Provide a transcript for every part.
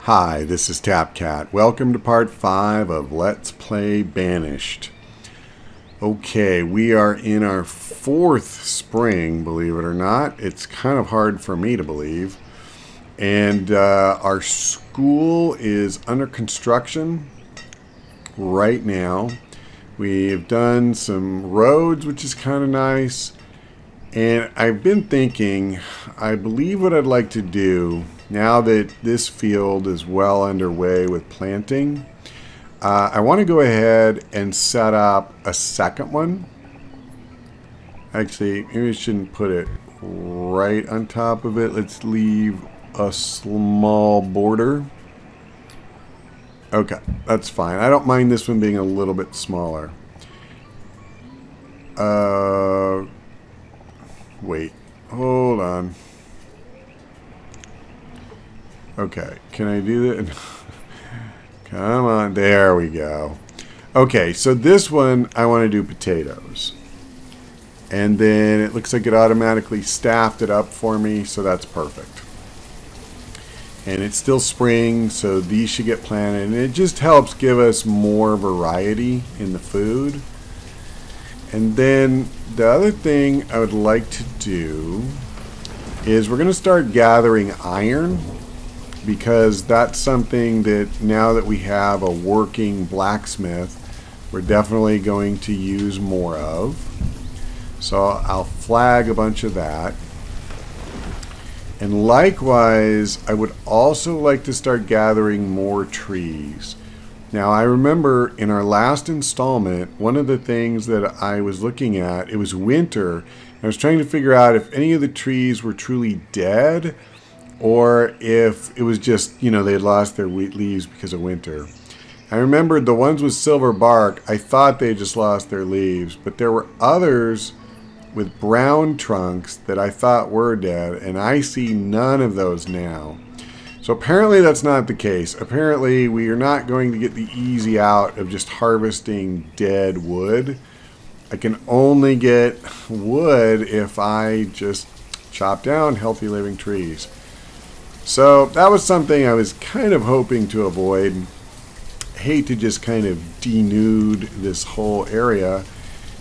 Hi, this is TapCat. Welcome to part 5 of Let's Play Banished. Okay, we are in our 4th spring, believe it or not. It's kind of hard for me to believe. And our school is under construction right now. We've done some roads, which is kind of nice. And I've been thinking, I believe what I'd like to do, now that this field is well underway with planting, I want to go ahead and set up a second one. Actually, maybe I shouldn't put it right on top of it. Let's leave a small border. Okay, that's fine. I don't mind this one being a little bit smaller. Wait, hold on. Okay, can I do that? Come on, there we go. Okay, so this one I want to do potatoes. And then it looks like it automatically staffed it up for me, so that's perfect. And it's still spring, so these should get planted. And it just helps give us more variety in the food. And then the other thing I would like to do is we're going to start gathering iron, because that's something that now that we have a working blacksmith, we're definitely going to use more of. So I'll flag a bunch of that. And likewise, I would also like to start gathering more trees. Now, I remember in our last installment, one of the things that I was looking at, it was winter, and I was trying to figure out if any of the trees were truly dead, or if it was just, you know, they had lost their leaves because of winter. I remembered the ones with silver bark, I thought they just lost their leaves, but there were others with brown trunks that I thought were dead, and I see none of those now. So apparently that's not the case. Apparently we are not going to get the easy out of just harvesting dead wood. I can only get wood if I just chop down healthy living trees. So that was something I was kind of hoping to avoid. I hate to just kind of denude this whole area.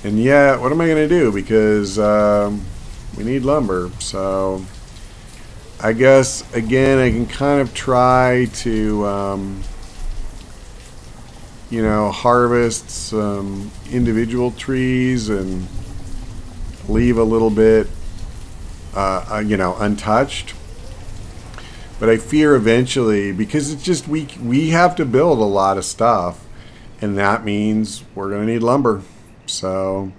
And yet, what am I going to do? Because we need lumber. So I guess, again, I can kind of try to, you know, harvest some individual trees and leave a little bit, you know, untouched. But I fear eventually, because it's just we have to build a lot of stuff, and that means we're going to need lumber. So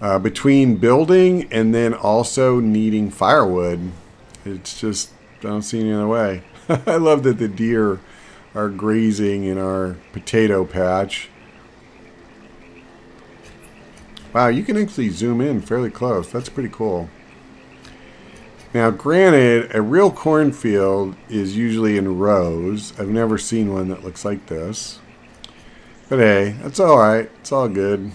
between building and then also needing firewood, it's just, I don't see any other way. I love that the deer are grazing in our potato patch. Wow, you can actually zoom in fairly close. That's pretty cool. Now, granted, a real cornfield is usually in rows. I've never seen one that looks like this. But hey, that's all right. It's all good.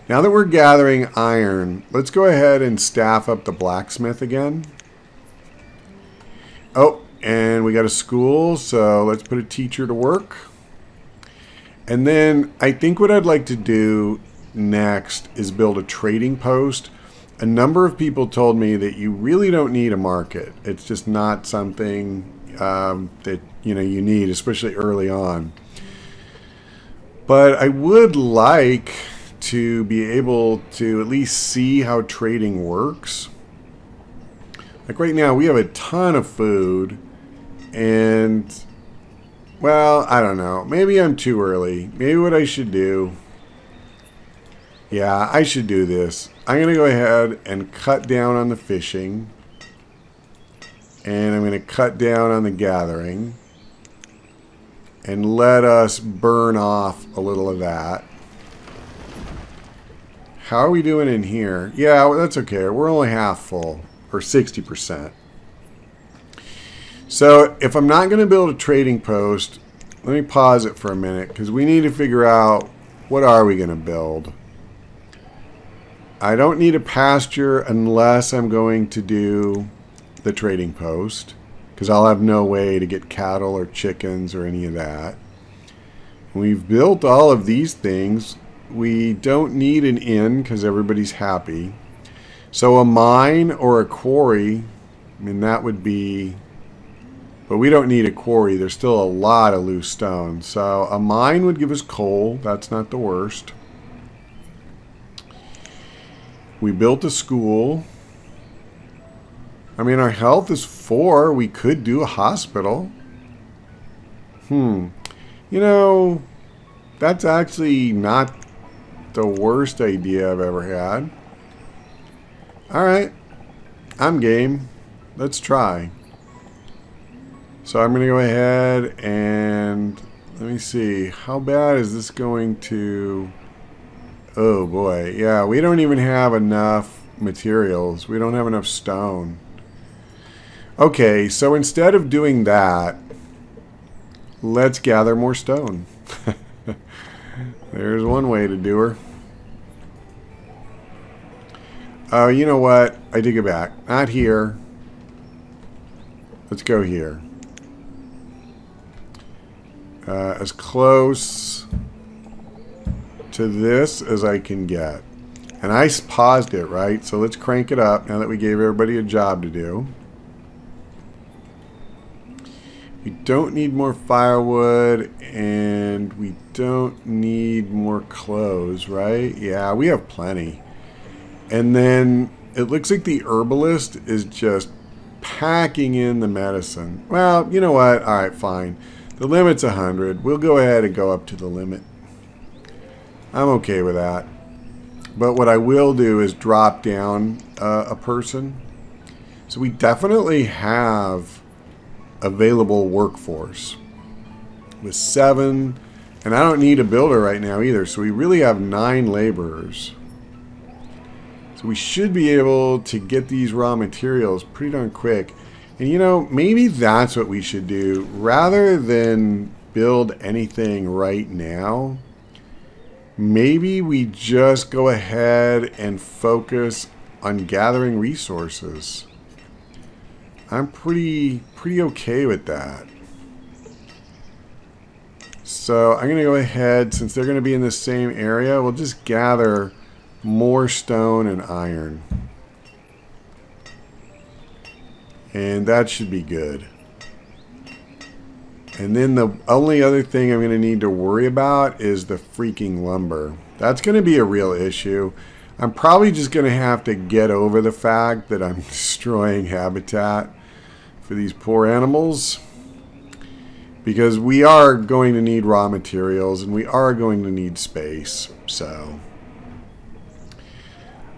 Now that we're gathering iron, let's go ahead and staff up the blacksmith again. Oh, and we got a school, so let's put a teacher to work. And then I think what I'd like to do next is build a trading post. A number of people told me that you really don't need a market. It's just not something that, you know, you need, especially early on. But I would like to be able to at least see how trading works. Like right now, we have a ton of food, and, well, I don't know. Maybe I'm too early. Maybe what I should do, yeah, I should do this. I'm going to go ahead and cut down on the fishing, and I'm going to cut down on the gathering, and let us burn off a little of that. How are we doing in here? Yeah, well, that's okay. We're only half full, or 60%. So if I'm not going to build a trading post, let me pause it for a minute, because we need to figure out, what are we going to build? I don't need a pasture unless I'm going to do the trading post. because I'll have no way to get cattle or chickens or any of that. We've built all of these things. We don't need an inn because everybody's happy. So a mine or a quarry, I mean, that would be... But we don't need a quarry. There's still a lot of loose stone. So a mine would give us coal. That's not the worst. We built a school. I mean, our health is 4. We could do a hospital. You know, that's actually not the worst idea I've ever had. Alright. I'm game. Let's try. So I'm going to go ahead and let me see. How bad is this going to... Oh boy. Yeah, we don't even have enough materials. We don't have enough stone. Okay, so instead of doing that, let's gather more stone. There's one way to do her. Oh, you know what? I take it back. Not here. Let's go here. As close to this as I can get. And I paused it, right? So let's crank it up now that we gave everybody a job to do. We don't need more firewood, and we don't need more clothes, right? Yeah, we have plenty. And then it looks like the herbalist is just packing in the medicine. Well, you know what? All right, fine. The limit's 100. We'll go ahead and go up to the limit. I'm okay with that. But what I will do is drop down a person. So we definitely have available workforce with 7, and I don't need a builder right now either, so we really have 9 laborers. So we should be able to get these raw materials pretty darn quick. And you know, maybe that's what we should do rather than build anything right now. Maybe we just go ahead and focus on gathering resources. I'm pretty okay with that. So I'm going to go ahead, since they're going to be in the same area, we'll just gather more stone and iron. And that should be good. And then the only other thing I'm going to need to worry about is the freaking lumber. That's going to be a real issue. I'm probably just going to have to get over the fact that I'm destroying habitat for these poor animals, because we are going to need raw materials and we are going to need space. So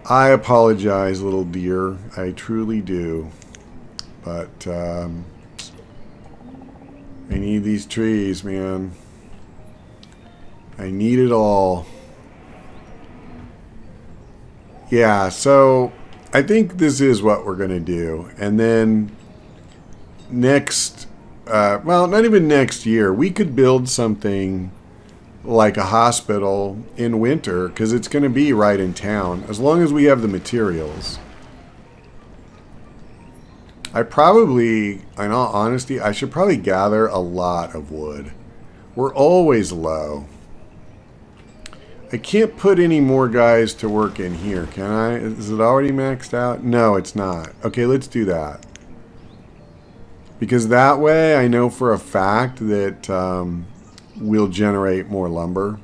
I apologize, little dear. I truly do. But I need these trees, man. I need it all. Yeah, so I think this is what we're going to do. And then next, well, not even next year, we could build something like a hospital in winter, because it's going to be right in town, as long as we have the materials. I probably, in all honesty, I should probably gather a lot of wood. We're always low. I can't put any more guys to work in here, can I? Is it already maxed out? No, it's not. Okay, let's do that. Because that way I know for a fact that we'll generate more lumber.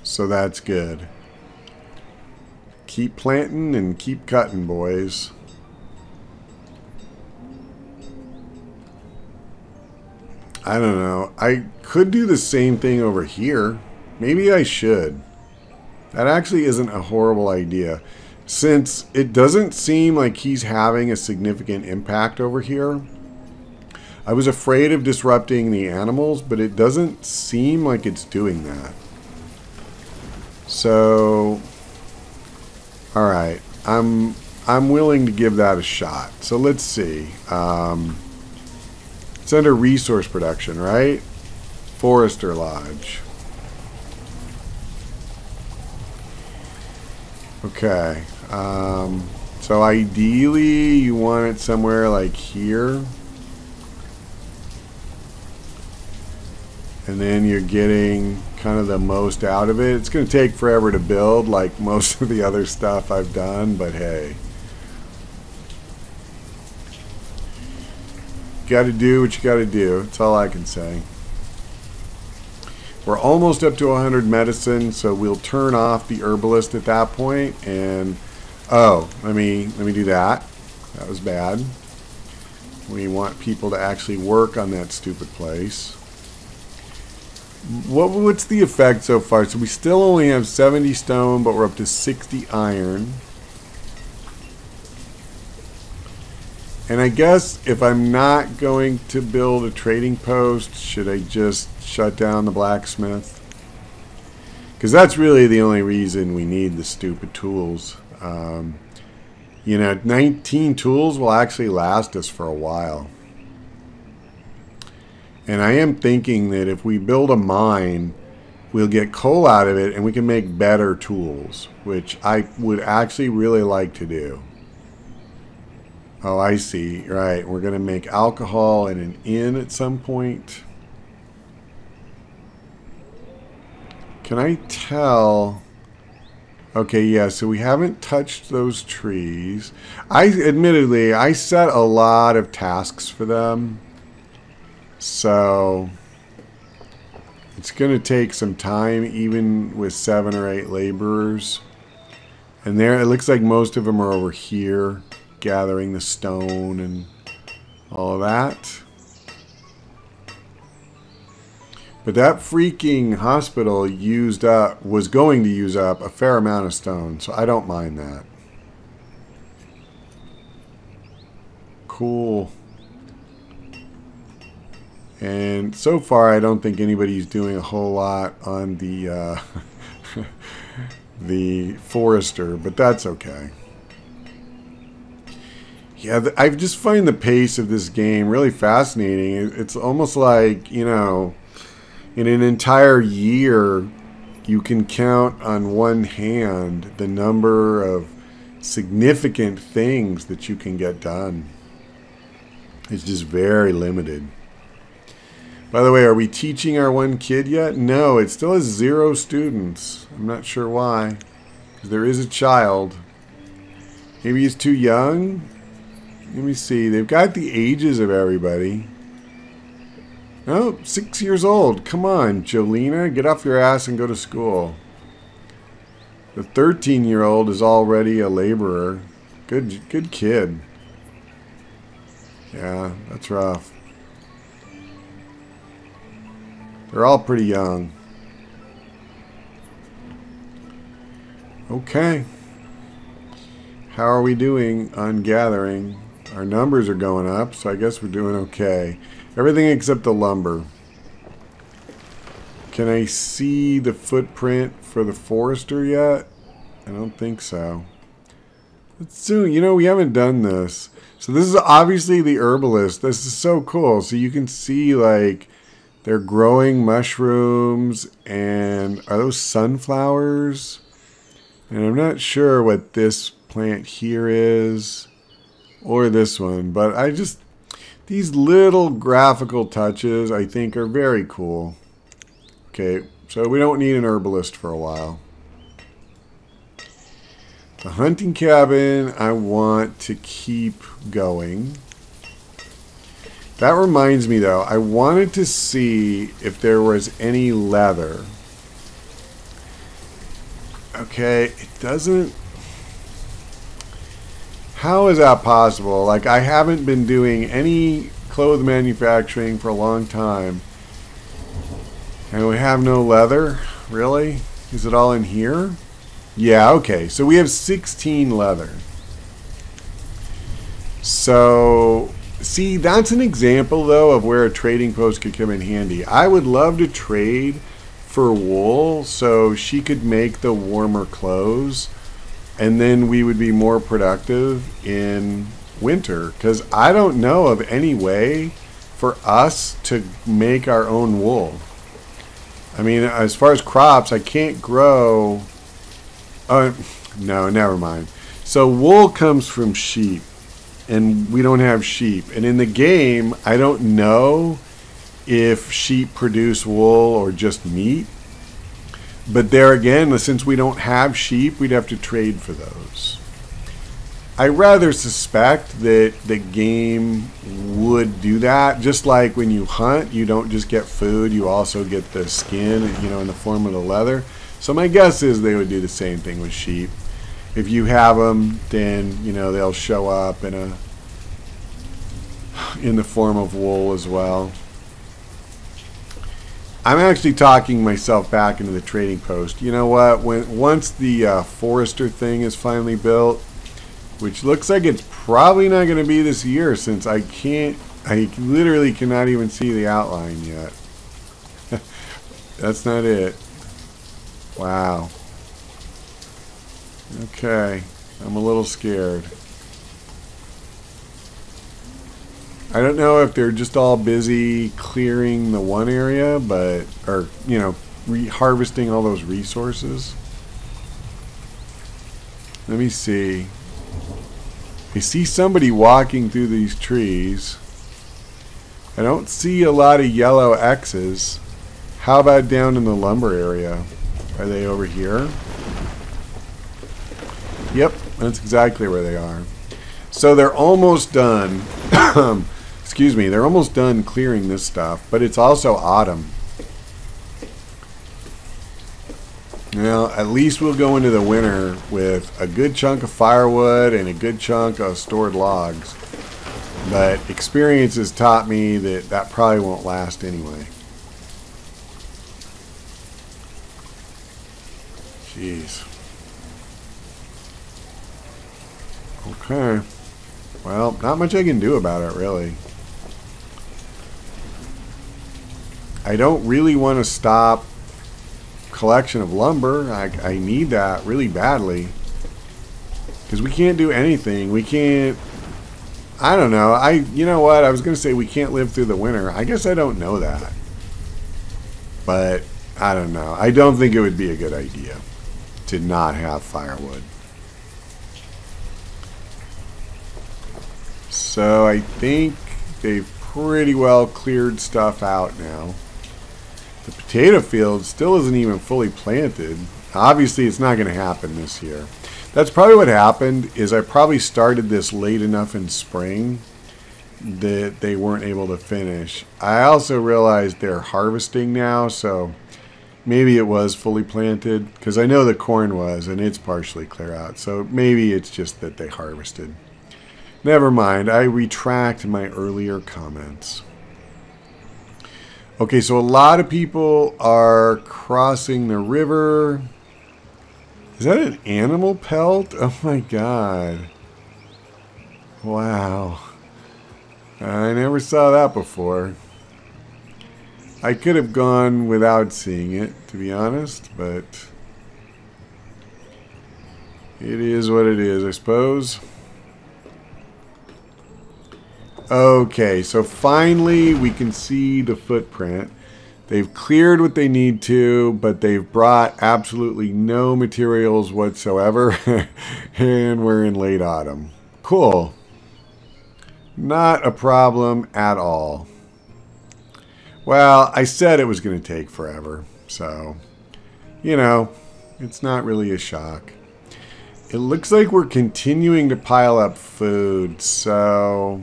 So that's good. Keep planting and keep cutting, boys. I don't know. I could do the same thing over here. Maybe I should. That actually isn't a horrible idea. Since it doesn't seem like he's having a significant impact over here. I was afraid of disrupting the animals, but it doesn't seem like it's doing that. So, all right, I'm willing to give that a shot. So let's see. It's under resource production, right? Forester Lodge. Okay. So ideally, you want it somewhere like here. And then you're getting kind of the most out of it. It's going to take forever to build, like most of the other stuff I've done, but hey. Got to do what you got to do. That's all I can say. We're almost up to 100 medicine, so we'll turn off the herbalist at that point. And oh, let me do that. That was bad. We want people to actually work on that stupid place. What's the effect so far? So we still only have 70 stone, but we're up to 60 iron. And I guess if I'm not going to build a trading post, should I just shut down the blacksmith? Because that's really the only reason we need the stupid tools. You know, 19 tools will actually last us for a while. And I am thinking that if we build a mine, we'll get coal out of it and we can make better tools, which I would actually really like to do. Oh, I see. Right. We're going to make alcohol and an inn at some point. Can I tell? Okay, yeah, so we haven't touched those trees. Admittedly, I set a lot of tasks for them. So it's going to take some time, even with 7 or 8 laborers. And there, it looks like most of them are over here, gathering the stone and all of that. But that freaking hospital was going to use up a fair amount of stone, so I don't mind that. Cool. And so far, I don't think anybody's doing a whole lot on the the forester, but that's okay. Yeah, I just find the pace of this game really fascinating. It's almost like, you know, in an entire year, you can count on one hand the number of significant things that you can get done. It's just very limited. By the way, are we teaching our one kid yet? No, it still has 0 students. I'm not sure why. 'Cause there is a child. Maybe he's too young? Let me see. They've got the ages of everybody. Oh, 6 years old. Come on, Jolena. Get off your ass and go to school. The 13-year-old is already a laborer. Good kid. Yeah, that's rough. They're all pretty young. Okay. How are we doing on gathering? Our numbers are going up, so I guess we're doing okay. Everything except the lumber. Can I see the footprint for the forester yet? I don't think so. But soon, you know, we haven't done this. So this is obviously the herbalist. This is so cool. So you can see, like, they're growing mushrooms, and are those sunflowers? And I'm not sure what this plant here is, or this one, but these little graphical touches I think are very cool. Okay, so we don't need an herbalist for a while. The hunting cabin I want to keep going. That reminds me though, I wanted to see if there was any leather. Okay, it doesn't. How is that possible? Like, I haven't been doing any clothes manufacturing for a long time. And we have no leather? Really? Is it all in here? Yeah, okay. So we have 16 leather. So, see, that's an example, though, of where a trading post could come in handy. I would love to trade for wool so she could make the warmer clothes. And then we would be more productive in winter. Because I don't know of any way for us to make our own wool. I mean, as far as crops, I can't grow. Oh, no, never mind. So wool comes from sheep, and we don't have sheep. And in the game, I don't know if sheep produce wool or just meat. But there again, since we don't have sheep, we'd have to trade for those. I rather suspect that the game would do that. Just like when you hunt, you don't just get food, you also get the skin, you know, in the form of the leather. So my guess is they would do the same thing with sheep. If you have them, then, you know, they'll show up in the form of wool as well. I'm actually talking myself back into the trading post. You know what? Once the forester thing is finally built, which looks like it's probably not going to be this year, since I literally cannot even see the outline yet. That's not it. Wow. Okay. I'm a little scared. I don't know if they're just all busy clearing the one area, or, you know, harvesting all those resources. Let me see. I see somebody walking through these trees. I don't see a lot of yellow X's. How about down in the lumber area? Are they over here? Yep, that's exactly where they are. So they're almost done. Excuse me, they're almost done clearing this stuff, but it's also autumn. Well, at least we'll go into the winter with a good chunk of firewood and a good chunk of stored logs. But experience has taught me that that probably won't last anyway. Jeez. Okay. Well, not much I can do about it, really. I don't really want to stop collection of lumber. I need that really badly. Because we can't do anything. We can't... I don't know. You know what? I was going to say we can't live through the winter. I guess I don't know that. But, I don't know. I don't think it would be a good idea to not have firewood. So, I think they've pretty well cleared stuff out now. The potato field still isn't even fully planted. Obviously, it's not going to happen this year. That's probably what happened, is I probably started this late enough in spring that they weren't able to finish. I also realized they're harvesting now, so maybe it was fully planted, because I know the corn was, and it's partially clear out. So maybe it's just that they harvested. Never mind, I retract my earlier comments. Okay, so a lot of people are crossing the river. Is that an animal pelt? Oh my god. Wow. I never saw that before. I could have gone without seeing it, to be honest, but it is what it is, I suppose. Okay, so finally we can see the footprint. They've cleared what they need to, but they've brought absolutely no materials whatsoever. And we're in late autumn. Cool. Not a problem at all. Well, I said it was going to take forever. So, you know, it's not really a shock. It looks like we're continuing to pile up food, so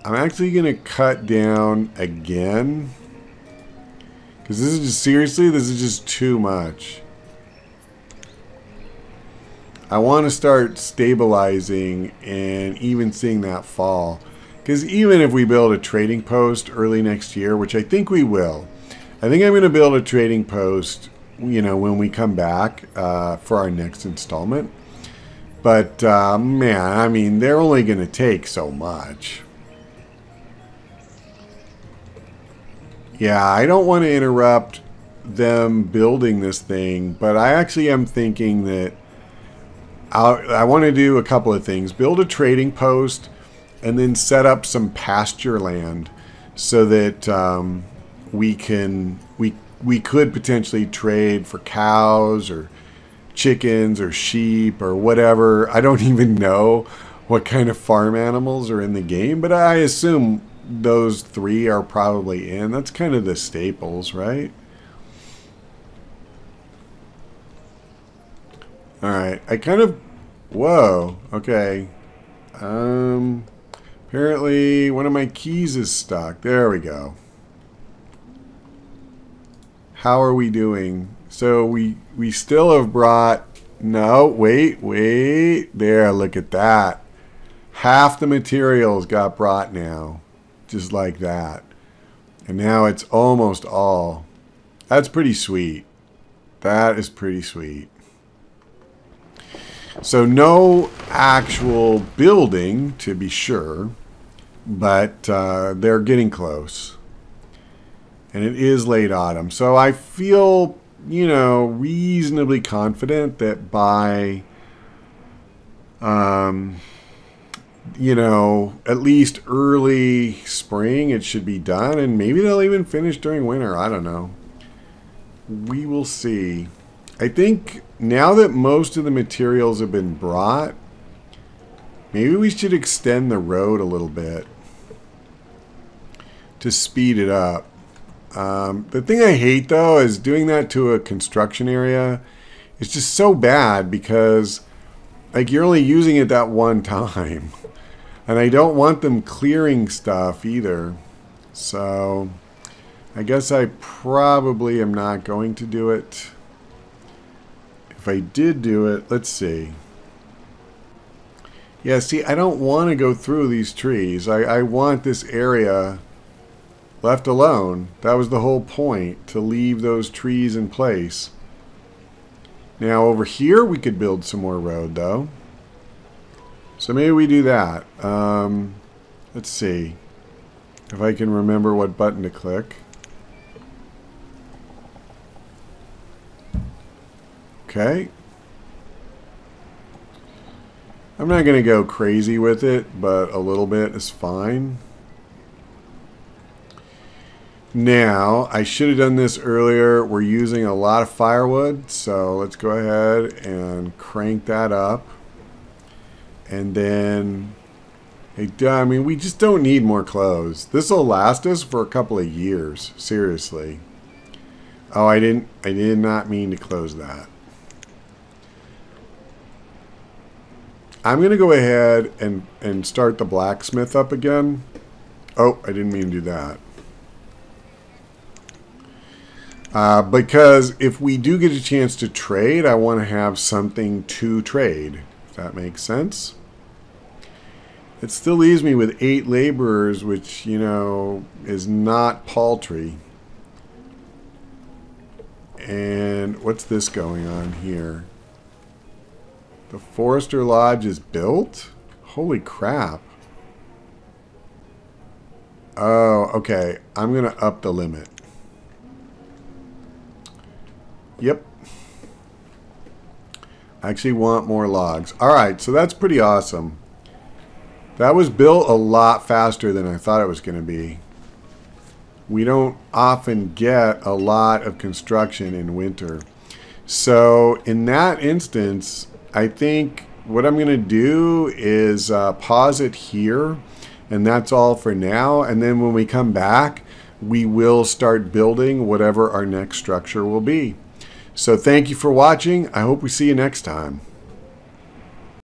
I'm actually going to cut down again. Because this is just, seriously, this is just too much. I want to start stabilizing and even seeing that fall. Because even if we build a trading post early next year, which I think we will. I think I'm going to build a trading post, you know, when we come back for our next installment. But, man, I mean, they're only going to take so much. Yeah, I don't want to interrupt them building this thing, but I actually am thinking that I want to do a couple of things. Build a trading post and then set up some pasture land so that we could potentially trade for cows or chickens or sheep or whatever. I don't even know what kind of farm animals are in the game, but I assume those three are probably in. That's kind of the staples, right? Alright, I kind of... Whoa, okay. Apparently one of my keys is stuck. There we go. How are we doing? So we still have brought... No, wait. There, look at that. Half the materials got brought now. Just like that. And now it's almost all. That's pretty sweet. That is pretty sweet. So no actual building, to be sure. But they're getting close. And it is late autumn. So I feel, you know, reasonably confident that by, you know, at least early spring it should be done. And maybe they'll even finish during winter. I don't know. We will see. I think now that most of the materials have been brought, maybe we should extend the road a little bit to speed it up. The thing I hate, though, is doing that to a construction area. It's just so bad because, like, you're only using it that one time. And I don't want them clearing stuff either. So, I guess I probably am not going to do it. If I did do it, let's see. Yeah, see, I don't want to go through these trees. I want this area left alone. That was the whole point, to leave those trees in place. Now over here we could build some more road though. So maybe we do that. Let's see if I can remember what button to click. Okay. I'm not going to go crazy with it, but a little bit is fine. Now, I should have done this earlier. We're using a lot of firewood, so let's go ahead and crank that up. And then, I mean, we just don't need more clothes. This will last us for a couple of years, seriously. Oh, I did not mean to close that. I'm going to go ahead and start the blacksmith up again. Oh, I didn't mean to do that. Because if we do get a chance to trade, I want to have something to trade. If that makes sense. It still leaves me with 8 laborers, which, you know, is not paltry. And what's this going on here? The Forester Lodge is built? Holy crap. Oh, okay. I'm going to up the limit. Yep. I actually want more logs. Alright, so that's pretty awesome. That was built a lot faster than I thought it was going to be. We don't often get a lot of construction in winter. So in that instance, I think what I'm going to do is pause it here. And that's all for now. And then when we come back, we will start building whatever our next structure will be. So thank you for watching. I hope we see you next time.